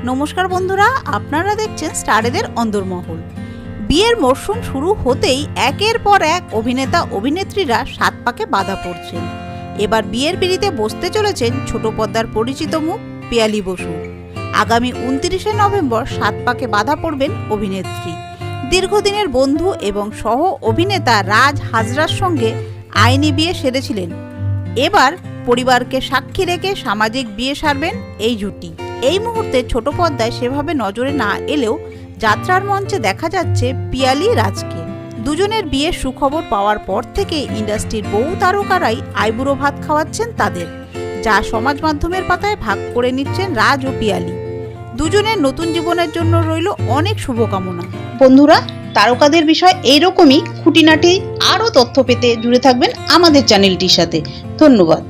নমস্কার বন্ধুরা, আপনারা দেখছেন স্টারেদের অন্দরমহল। বিয়ের মরশুম শুরু হতেই একের পর এক অভিনেতা অভিনেত্রীরা সাত পাকে বাধা পড়ছেন। এবার বিয়ের পিঁড়িতে বসতে চলেছেন ছোট পর্দার পরিচিত মুখ পিয়ালি বসু। আগামী 29শে নভেম্বর সাত পাকে বাধা পড়বেন অভিনেত্রী। দীর্ঘদিনের বন্ধু এবং সহ অভিনেতা রাজ হাজরার সঙ্গে আইনি বিয়ে সেরেছিলেন। এবার পরিবারকে সাক্ষী রেখে সামাজিক বিয়ে সারবেন এই জুটি। এই মুহূর্তে ছোট পর্দায় সেভাবে নজরে না এলেও যাত্রার মঞ্চে দেখা যাচ্ছে পিয়ালি রাজকে। দুজনের বিয়ের সুখবর পাওয়ার পর থেকে ইন্ডাস্ট্রির বহু তারকারাই আইবুড়ো ভাত খাওয়াচ্ছেন তাদের, যা সমাজ মাধ্যমের পাতায় ভাগ করে নিচ্ছেন রাজ ও পিয়ালি। দুজনের নতুন জীবনের জন্য রইল অনেক শুভকামনা। বন্ধুরা, তারকাদের বিষয় এইরকমই খুঁটিনাটি আরও তথ্য পেতে জুড়ে থাকবেন আমাদের চ্যানেলটির সাথে। ধন্যবাদ।